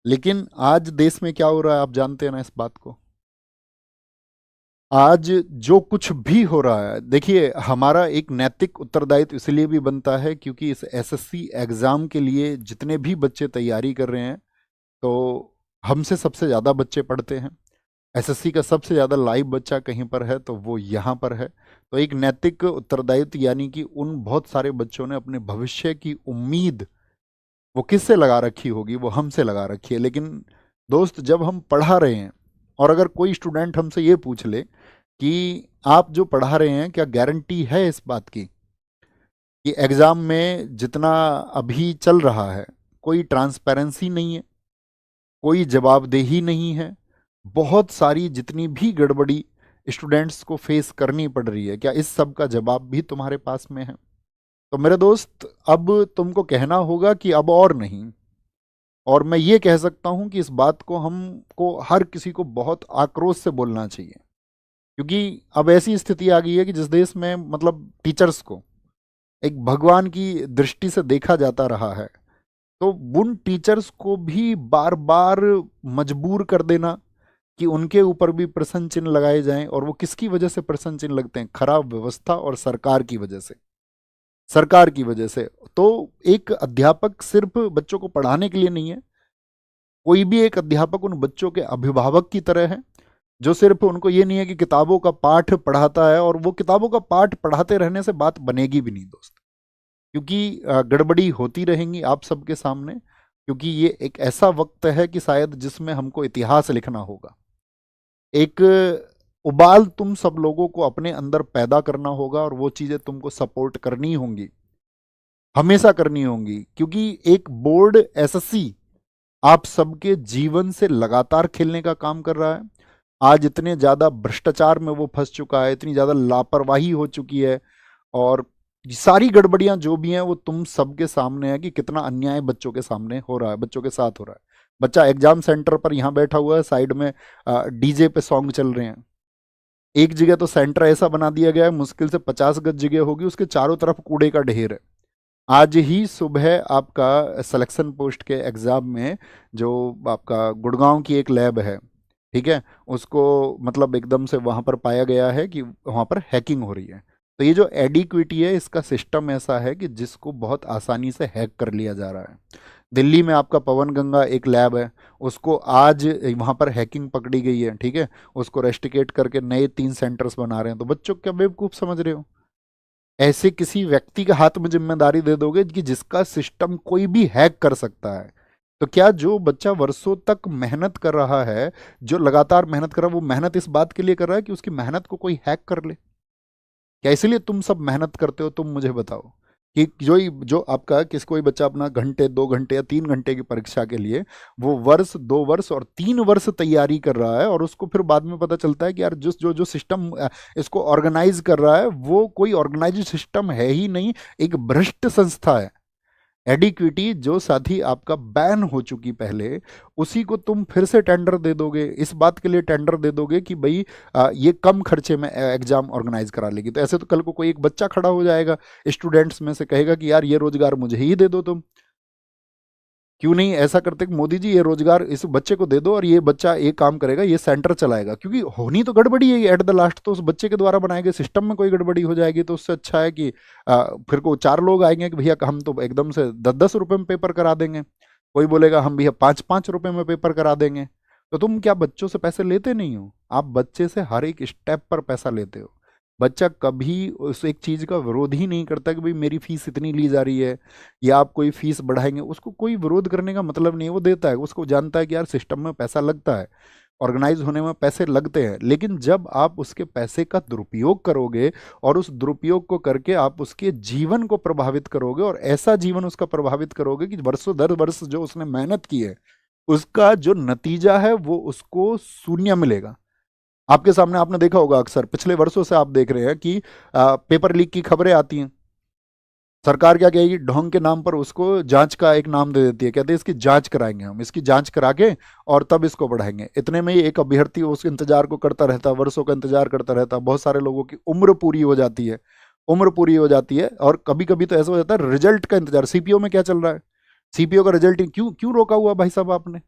लेकिन आज देश में क्या हो रहा है आप जानते हैं ना इस बात को। आज जो कुछ भी हो रहा है, देखिए हमारा एक नैतिक उत्तरदायित्व इसलिए भी बनता है क्योंकि इस एसएससी एग्जाम के लिए जितने भी बच्चे तैयारी कर रहे हैं, तो हमसे सबसे ज़्यादा बच्चे पढ़ते हैं। एसएससी का सबसे ज़्यादा लाइव बच्चा कहीं पर है तो वो यहाँ पर है। तो एक नैतिक उत्तरदायित्व यानी कि उन बहुत सारे बच्चों ने अपने भविष्य की उम्मीद वो किससे लगा रखी होगी, वो हमसे लगा रखी है। लेकिन दोस्त, जब हम पढ़ा रहे हैं और अगर कोई स्टूडेंट हमसे ये पूछ ले कि आप जो पढ़ा रहे हैं क्या गारंटी है इस बात की कि एग्ज़ाम में जितना अभी चल रहा है कोई ट्रांसपेरेंसी नहीं है, कोई जवाबदेही नहीं है, बहुत सारी जितनी भी गड़बड़ी स्टूडेंट्स को फेस करनी पड़ रही है, क्या इस सब का जवाब भी तुम्हारे पास में है? तो मेरे दोस्त, अब तुमको कहना होगा कि अब और नहीं। और मैं ये कह सकता हूं कि इस बात को हमको हर किसी को बहुत आक्रोश से बोलना चाहिए, क्योंकि अब ऐसी स्थिति आ गई है कि जिस देश में मतलब टीचर्स को एक भगवान की दृष्टि से देखा जाता रहा है, तो उन टीचर्स को भी बार बार मजबूर कर देना कि उनके ऊपर भी प्रश्न चिन्ह लगाए जाएं। और वो किसकी वजह से प्रश्न चिन्ह लगते हैं? खराब व्यवस्था और सरकार की वजह से। सरकार की वजह से। तो एक अध्यापक सिर्फ बच्चों को पढ़ाने के लिए नहीं है, कोई भी एक अध्यापक उन बच्चों के अभिभावक की तरह है, जो सिर्फ उनको ये नहीं है कि किताबों का पाठ पढ़ाता है और वो किताबों का पाठ पढ़ाते रहने से बात बनेगी भी नहीं दोस्त। क्योंकि गड़बड़ी होती रहेंगी आप सबके सामने, क्योंकि ये एक ऐसा वक्त है कि शायद जिसमें हमको इतिहास लिखना होगा। एक उबाल तुम सब लोगों को अपने अंदर पैदा करना होगा और वो चीज़ें तुमको सपोर्ट करनी होंगी, हमेशा करनी होंगी, क्योंकि एक बोर्ड एसएससी आप सबके जीवन से लगातार खेलने का काम कर रहा है। आज इतने ज़्यादा भ्रष्टाचार में वो फंस चुका है, इतनी ज़्यादा लापरवाही हो चुकी है, और सारी गड़बड़ियां जो भी हैं वो तुम सबके सामने है कि कितना अन्याय बच्चों के सामने हो रहा है, बच्चों के साथ हो रहा है। बच्चा एग्जाम सेंटर पर यहाँ बैठा हुआ है, साइड में डीजे पे सॉन्ग चल रहे हैं। एक जगह तो सेंटर ऐसा बना दिया गया है, मुश्किल से 50 गज जगह होगी, उसके चारों तरफ कूड़े का ढेर है। आज ही सुबह आपका सिलेक्शन पोस्ट के एग्ज़ाम में जो आपका गुड़गांव की एक लैब है, ठीक है, उसको मतलब एकदम से वहाँ पर पाया गया है कि वहाँ पर हैकिंग हो रही है। तो ये जो एडिक्विटी है, इसका सिस्टम ऐसा है कि जिसको बहुत आसानी से हैक कर लिया जा रहा है। दिल्ली में आपका पवन गंगा एक लैब है, उसको आज वहाँ पर हैकिंग पकड़ी गई है, ठीक है, उसको रेस्टिकेट करके नए 3 सेंटर्स बना रहे हैं। तो बच्चों क्या बेवकूफ़ समझ रहे हो? ऐसे किसी व्यक्ति के हाथ में जिम्मेदारी दे दोगे कि जिसका सिस्टम कोई भी हैक कर सकता है। तो क्या जो बच्चा वर्षों तक मेहनत कर रहा है, जो लगातार मेहनत कर रहा है, वो मेहनत इस बात के लिए कर रहा है कि उसकी मेहनत को कोई हैक कर ले? क्या इसलिए तुम सब मेहनत करते हो? तुम मुझे बताओ कि जो आपका किस कोई बच्चा अपना घंटे 2 घंटे या 3 घंटे की परीक्षा के लिए वो वर्ष 2 वर्ष और 3 वर्ष तैयारी कर रहा है, और उसको फिर बाद में पता चलता है कि यार जो जो सिस्टम इसको ऑर्गेनाइज कर रहा है वो कोई ऑर्गेनाइज सिस्टम है ही नहीं, एक भ्रष्ट संस्था है। एडिक्विटी जो साथी आपका बैन हो चुकी पहले, उसी को तुम फिर से टेंडर दे दोगे, इस बात के लिए टेंडर दे दोगे कि भाई ये कम खर्चे में एग्जाम ऑर्गेनाइज करा लेगी। तो ऐसे तो कल को कोई एक बच्चा खड़ा हो जाएगा स्टूडेंट्स में से, कहेगा कि यार ये रोजगार मुझे ही दे दो तुम। क्यों नहीं ऐसा करते कि मोदी जी ये रोजगार इस बच्चे को दे दो और ये बच्चा ये काम करेगा, ये सेंटर चलाएगा। क्योंकि होनी तो गड़बड़ी है एट द लास्ट, तो उस बच्चे के द्वारा बनाए गए सिस्टम में कोई गड़बड़ी हो जाएगी, तो उससे अच्छा है कि फिर को 4 लोग आएंगे कि भैया हम तो एकदम से 10-10 रुपए में पेपर करा देंगे, कोई बोलेगा हम भैया 5-5 रुपए में पेपर करा देंगे। तो तुम क्या बच्चों से पैसे लेते नहीं हो? आप बच्चे से हर एक स्टेप पर पैसा लेते हो। बच्चा कभी उस एक चीज़ का विरोध ही नहीं करता कि भाई मेरी फीस इतनी ली जा रही है या आप कोई फीस बढ़ाएंगे, उसको कोई विरोध करने का मतलब नहीं है। वो देता है, उसको जानता है कि यार सिस्टम में पैसा लगता है, ऑर्गेनाइज होने में पैसे लगते हैं। लेकिन जब आप उसके पैसे का दुरुपयोग करोगे और उस दुरुपयोग को करके आप उसके जीवन को प्रभावित करोगे, और ऐसा जीवन उसका प्रभावित करोगे कि वर्षों दर वर्ष जो उसने मेहनत की है उसका जो नतीजा है वो उसको शून्य मिलेगा। आपके सामने आपने देखा होगा, अक्सर पिछले वर्षों से आप देख रहे हैं कि पेपर लीक की खबरें आती हैं। सरकार क्या कहेगी? ढोंग के नाम पर उसको जांच का एक नाम दे देती है, कहते हैं इसकी जांच कराएंगे, हम इसकी जांच करा के और तब इसको बढ़ाएंगे। इतने में ही एक अभ्यर्थी उस इंतजार को करता रहता है, वर्षों का इंतजार करता रहता है। बहुत सारे लोगों की उम्र पूरी हो जाती है, उम्र पूरी हो जाती है, और कभी कभी तो ऐसा हो जाता है रिजल्ट का इंतजार। सीपीओ में क्या चल रहा है? सीपीओ का रिजल्ट क्यों क्यों रोका हुआ भाई साहब आपने?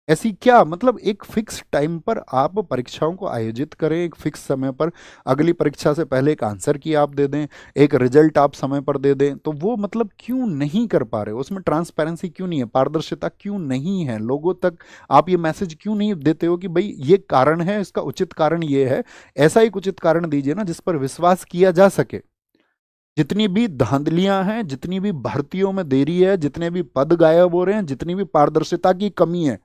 ऐसी क्या मतलब एक फिक्स टाइम पर आप परीक्षाओं को आयोजित करें, एक फिक्स समय पर अगली परीक्षा से पहले एक आंसर की आप दे दें, एक रिजल्ट आप समय पर दे दें, तो वो मतलब क्यों नहीं कर पा रहे हो? उसमें ट्रांसपेरेंसी क्यों नहीं है, पारदर्शिता क्यों नहीं है? लोगों तक आप ये मैसेज क्यों नहीं देते हो कि भाई ये कारण है, इसका उचित कारण ये है? ऐसा एक उचित कारण दीजिए ना जिस पर विश्वास किया जा सके। जितनी भी धांधलियां हैं, जितनी भी भर्तियों में देरी है, जितने भी पद गायब हो रहे हैं, जितनी भी पारदर्शिता की कमी है,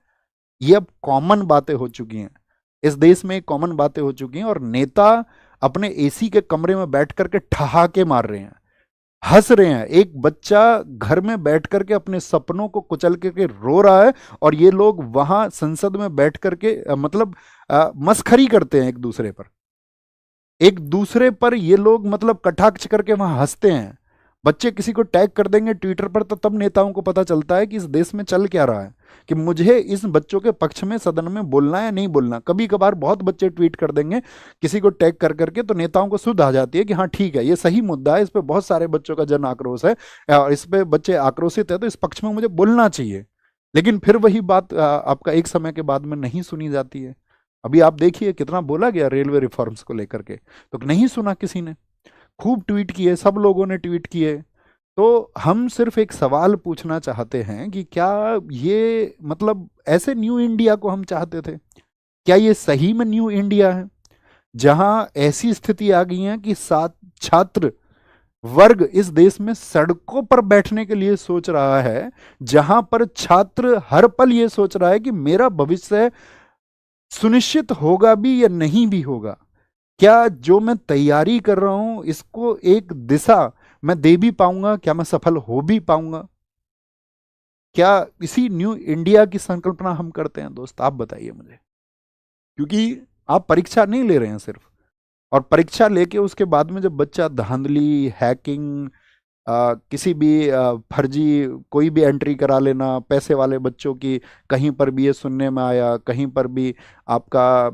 ये अब कॉमन बातें हो चुकी हैं। इस देश में कॉमन बातें हो चुकी हैं और नेता अपने एसी के कमरे में बैठ करके ठहाके मार रहे हैं, हंस रहे हैं। एक बच्चा घर में बैठ करके अपने सपनों को कुचल करके रो रहा है और ये लोग वहां संसद में बैठ करके मतलब मस्खरी करते हैं एक दूसरे पर ये लोग मतलब कटाक्ष करके वहां हंसते हैं। बच्चे किसी को टैग कर देंगे ट्विटर पर तो तब नेताओं को पता चलता है कि इस देश में चल क्या रहा है, कि मुझे इस बच्चों के पक्ष में सदन में बोलना है या नहीं बोलना। कभी कभार बहुत बच्चे ट्वीट कर देंगे किसी को टैग कर करके, तो नेताओं को सुध आ जाती है कि हाँ ठीक है, ये सही मुद्दा है, इस पर बहुत सारे बच्चों का जन आक्रोश है और इस पे बच्चे आक्रोशित है, तो इस पक्ष में मुझे बोलना चाहिए। लेकिन फिर वही बात आपका एक समय के बाद में नहीं सुनी जाती है। अभी आप देखिए कितना बोला गया रेलवे रिफॉर्म्स को लेकर के, तो नहीं सुना किसी ने। खूब ट्वीट किए, सब लोगों ने ट्वीट किए। तो हम सिर्फ एक सवाल पूछना चाहते हैं कि क्या ये मतलब ऐसे न्यू इंडिया को हम चाहते थे? क्या ये सही में न्यू इंडिया है जहां ऐसी स्थिति आ गई है कि सात छात्र वर्ग इस देश में सड़कों पर बैठने के लिए सोच रहा है, जहां पर छात्र हर पल ये सोच रहा है कि मेरा भविष्य सुनिश्चित होगा भी या नहीं भी होगा? क्या जो मैं तैयारी कर रहा हूं इसको एक दिशा मैं दे भी पाऊंगा? क्या मैं सफल हो भी पाऊंगा? क्या इसी न्यू इंडिया की संकल्पना हम करते हैं दोस्त? आप बताइए मुझे। क्योंकि आप परीक्षा नहीं ले रहे हैं सिर्फ, और परीक्षा लेके उसके बाद में जब बच्चा धांधली, हैकिंग, किसी भी फर्जी कोई भी एंट्री करा लेना, पैसे वाले बच्चों की, कहीं पर भी ये सुनने में आया, कहीं पर भी आपका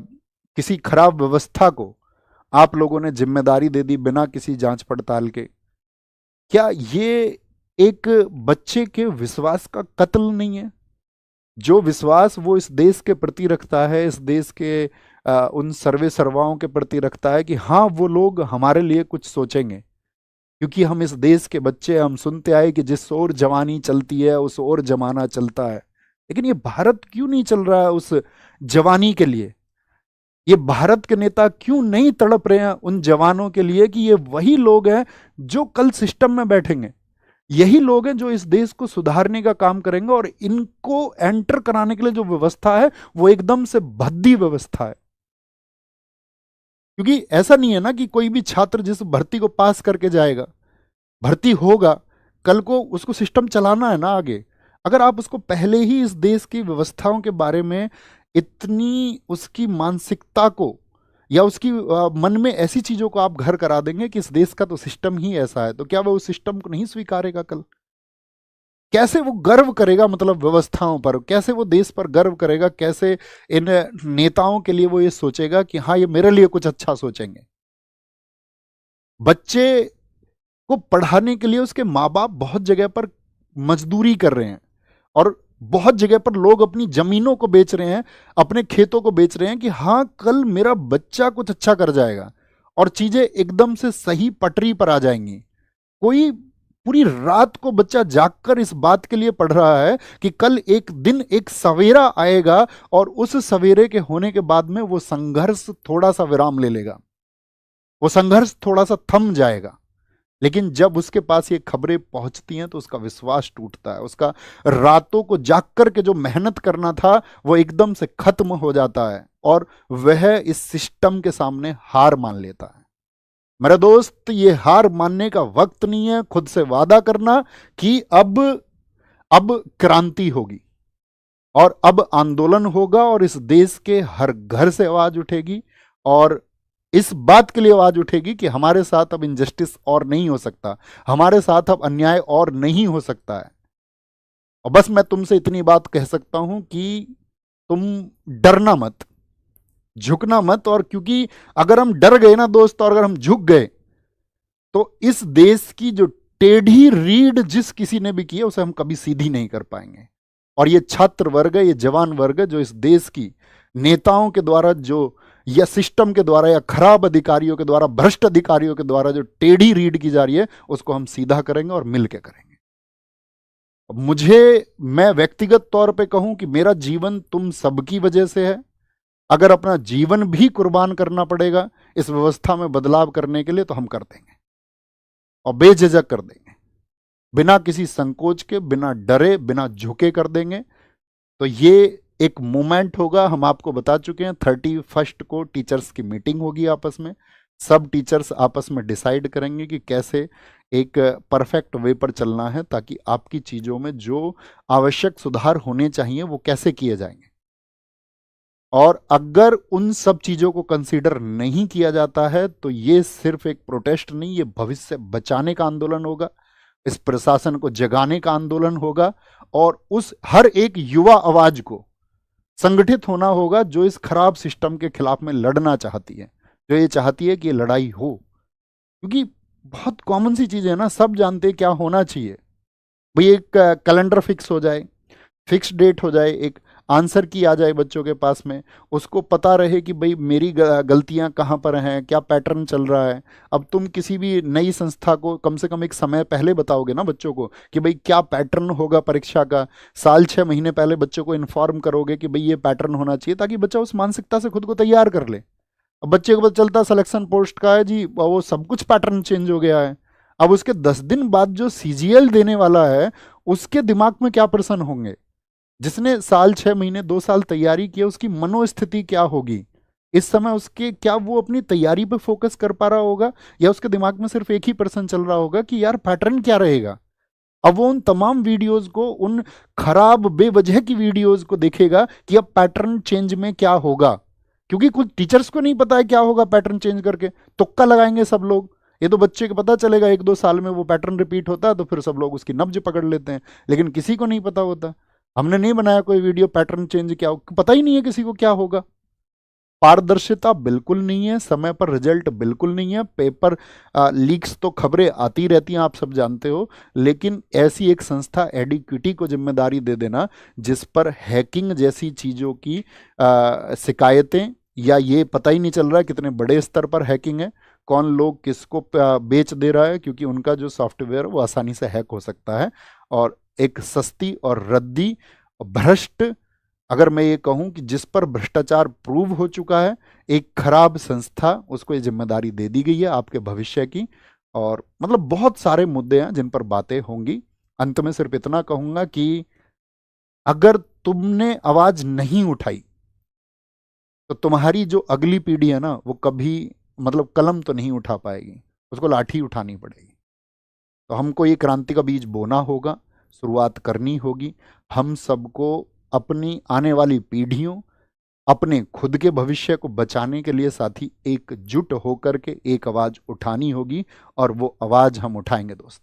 किसी खराब व्यवस्था को आप लोगों ने जिम्मेदारी दे दी बिना किसी जांच पड़ताल के। क्या ये एक बच्चे के विश्वास का कत्ल नहीं है? जो विश्वास वो इस देश के प्रति रखता है, इस देश के उन सर्वे सर्वाओं के प्रति रखता है कि हाँ वो लोग हमारे लिए कुछ सोचेंगे, क्योंकि हम इस देश के बच्चे, हम सुनते आए कि जिस ओर जवानी चलती है उस ओर जमाना चलता है। लेकिन ये भारत क्यों नहीं चल रहा है उस जवानी के लिए? ये भारत के नेता क्यों नहीं तड़प रहे हैं उन जवानों के लिए कि ये वही लोग हैं जो कल सिस्टम में बैठेंगे, यही लोग हैं जो इस देश को सुधारने का काम करेंगे, और इनको एंटर कराने के लिए जो व्यवस्था है वो एकदम से भद्दी व्यवस्था है। क्योंकि ऐसा नहीं है ना कि कोई भी छात्र जिस भर्ती को पास करके जाएगा, भर्ती होगा, कल को उसको सिस्टम चलाना है ना आगे। अगर आप उसको पहले ही इस देश की व्यवस्थाओं के बारे में इतनी उसकी मानसिकता को या उसकी मन में ऐसी चीजों को आप घर करा देंगे कि इस देश का तो सिस्टम ही ऐसा है, तो क्या वो उस सिस्टम को नहीं स्वीकारेगा कल? कैसे वो गर्व करेगा मतलब व्यवस्थाओं पर? कैसे वो देश पर गर्व करेगा? कैसे इन नेताओं के लिए वो ये सोचेगा कि हाँ ये मेरे लिए कुछ अच्छा सोचेंगे? बच्चे को पढ़ाने के लिए उसके माँ बाप बहुत जगह पर मजदूरी कर रहे हैं, और बहुत जगह पर लोग अपनी जमीनों को बेच रहे हैं, अपने खेतों को बेच रहे हैं कि हाँ कल मेरा बच्चा कुछ अच्छा कर जाएगा और चीजें एकदम से सही पटरी पर आ जाएंगी। कोई पूरी रात को बच्चा जागकर इस बात के लिए पढ़ रहा है कि कल एक दिन एक सवेरा आएगा और उस सवेरे के होने के बाद में वो संघर्ष थोड़ा सा विराम ले लेगा, वो संघर्ष थोड़ा सा थम जाएगा। लेकिन जब उसके पास ये खबरें पहुंचती हैं तो उसका विश्वास टूटता है, उसका रातों को जाग कर के जो मेहनत करना था वो एकदम से खत्म हो जाता है और वह इस सिस्टम के सामने हार मान लेता है। मेरा दोस्त, ये हार मानने का वक्त नहीं है। खुद से वादा करना कि अब क्रांति होगी और अब आंदोलन होगा और इस देश के हर घर से आवाज उठेगी, और इस बात के लिए आवाज उठेगी कि हमारे साथ अब इनजस्टिस और नहीं हो सकता, हमारे साथ अब अन्याय और नहीं हो सकता है। और बस मैं तुमसे इतनी बात कह सकता हूं कि तुम डरना मत, झुकना मत। और क्योंकि अगर हम डर गए ना दोस्त, और अगर हम झुक गए तो इस देश की जो टेढ़ी रीढ़ जिस किसी ने भी की है उसे हम कभी सीधी नहीं कर पाएंगे। और ये छात्र वर्ग है, ये जवान वर्ग है, जो इस देश की नेताओं के द्वारा जो, या सिस्टम के द्वारा, या खराब अधिकारियों के द्वारा, भ्रष्ट अधिकारियों के द्वारा जो टेढ़ी रीड की जा रही है, उसको हम सीधा करेंगे और मिल के करेंगे। मैं व्यक्तिगत तौर पे कहूं कि मेरा जीवन तुम सबकी वजह से है। अगर अपना जीवन भी कुर्बान करना पड़ेगा इस व्यवस्था में बदलाव करने के लिए, तो हम कर देंगे और बेझिझक कर देंगे, बिना किसी संकोच के, बिना डरे, बिना झुके कर देंगे। तो ये एक मूवमेंट होगा। हम आपको बता चुके हैं 31 को टीचर्स की मीटिंग होगी आपस में। सब टीचर्स आपस में डिसाइड करेंगे कि कैसे एक परफेक्ट वे पर चलना है, ताकि आपकी चीज़ों में जो आवश्यक सुधार होने चाहिए वो कैसे किए जाएंगे। और अगर उन सब चीज़ों को कंसीडर नहीं किया जाता है, तो ये सिर्फ एक प्रोटेस्ट नहीं, ये भविष्य बचाने का आंदोलन होगा, इस प्रशासन को जगाने का आंदोलन होगा, और उस हर एक युवा आवाज को संगठित होना होगा जो इस खराब सिस्टम के खिलाफ में लड़ना चाहती है, जो ये चाहती है कि ये लड़ाई हो। क्योंकि बहुत कॉमन सी चीज़ है ना, सब जानते हैं क्या होना चाहिए। भाई एक कैलेंडर फिक्स हो जाए, फिक्स डेट हो जाए, एक आंसर की आ जाए बच्चों के पास में, उसको पता रहे कि भाई मेरी गलतियां कहाँ पर हैं, क्या पैटर्न चल रहा है। अब तुम किसी भी नई संस्था को कम से कम एक समय पहले बताओगे ना बच्चों को कि भाई क्या पैटर्न होगा परीक्षा का, साल 6 महीने पहले बच्चों को इन्फॉर्म करोगे कि भाई ये पैटर्न होना चाहिए, ताकि बच्चा उस मानसिकता से खुद को तैयार कर ले। अब बच्चे को पता चलता सिलेक्शन पोस्ट का है जी, वो सब कुछ पैटर्न चेंज हो गया है। अब उसके 10 दिन बाद जो सीजीएल देने वाला है, उसके दिमाग में क्या प्रश्न होंगे? जिसने साल 6 महीने 2 साल तैयारी की, उसकी मनोस्थिति क्या होगी इस समय? उसके क्या वो अपनी तैयारी पे फोकस कर पा रहा होगा, या उसके दिमाग में सिर्फ एक ही प्रश्न चल रहा होगा कि यार पैटर्न क्या रहेगा? अब वो उन तमाम वीडियोस को, उन खराब बेवजह की वीडियोस को देखेगा कि अब पैटर्न चेंज में क्या होगा। क्योंकि कुछ टीचर्स को नहीं पता है क्या होगा पैटर्न चेंज करके, तुक्का लगाएंगे सब लोग। ये तो बच्चे को पता चलेगा 1-2 साल में वो पैटर्न रिपीट होता है, तो फिर सब लोग उसकी नब्ज पकड़ लेते हैं, लेकिन किसी को नहीं पता होता। हमने नहीं बनाया कोई वीडियो पैटर्न चेंज क्या हो, पता ही नहीं है किसी को क्या होगा। पारदर्शिता बिल्कुल नहीं है, समय पर रिजल्ट बिल्कुल नहीं है, पेपर लीक्स तो खबरें आती रहती हैं, आप सब जानते हो। लेकिन ऐसी एक संस्था एडिक्विटी को जिम्मेदारी दे देना, जिस पर हैकिंग जैसी चीज़ों की शिकायतें, या ये पता ही नहीं चल रहा है कितने बड़े स्तर पर हैकिंग है, कौन लोग किसको बेच दे रहा है, क्योंकि उनका जो सॉफ्टवेयर वो आसानी से हैक हो सकता है। और एक सस्ती और रद्दी, भ्रष्ट, अगर मैं ये कहूं कि जिस पर भ्रष्टाचार प्रूव हो चुका है, एक खराब संस्था, उसको ये जिम्मेदारी दे दी गई है आपके भविष्य की। और मतलब बहुत सारे मुद्दे हैं जिन पर बातें होंगी। अंत में सिर्फ इतना कहूंगा कि अगर तुमने आवाज नहीं उठाई, तो तुम्हारी जो अगली पीढ़ी है ना, वो कभी मतलब कलम तो नहीं उठा पाएगी, उसको लाठी उठानी पड़ेगी। तो हमको ये क्रांति का बीज बोना होगा, शुरुआत करनी होगी। हम सबको अपनी आने वाली पीढ़ियों, अपने खुद के भविष्य को बचाने के लिए साथी एकजुट होकर के एक आवाज उठानी होगी। और वो आवाज हम उठाएंगे दोस्त,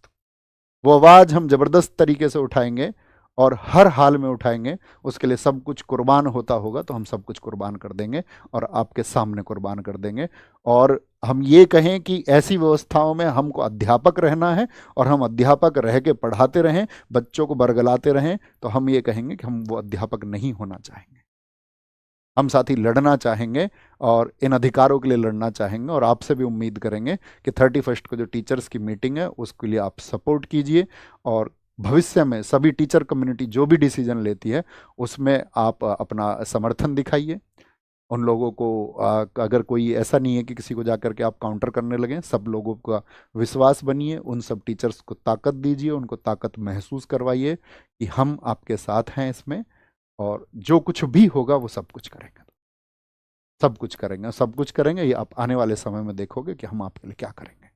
वो आवाज हम जबरदस्त तरीके से उठाएंगे, और हर हाल में उठाएंगे। उसके लिए सब कुछ कुर्बान होता होगा तो हम सब कुछ कुर्बान कर देंगे, और आपके सामने कुर्बान कर देंगे। और हम ये कहें कि ऐसी व्यवस्थाओं में हमको अध्यापक रहना है, और हम अध्यापक रह के पढ़ाते रहें, बच्चों को बरगलाते रहें, तो हम ये कहेंगे कि हम वो अध्यापक नहीं होना चाहेंगे। हम साथी लड़ना चाहेंगे, और इन अधिकारों के लिए लड़ना चाहेंगे। और आपसे भी उम्मीद करेंगे कि 31 को जो टीचर्स की मीटिंग है उसके लिए आप सपोर्ट कीजिए, और भविष्य में सभी टीचर कम्युनिटी जो भी डिसीजन लेती है उसमें आप अपना समर्थन दिखाइए। उन लोगों को अगर कोई ऐसा नहीं है कि किसी को जाकर के आप काउंटर करने लगें, सब लोगों का विश्वास बनिए, उन सब टीचर्स को ताकत दीजिए, उनको ताकत महसूस करवाइए कि हम आपके साथ हैं इसमें, और जो कुछ भी होगा वो सब कुछ करेंगे, सब कुछ करेंगे, सब कुछ करेंगे। ये आप आने वाले समय में देखोगे कि हम आपके लिए क्या करेंगे।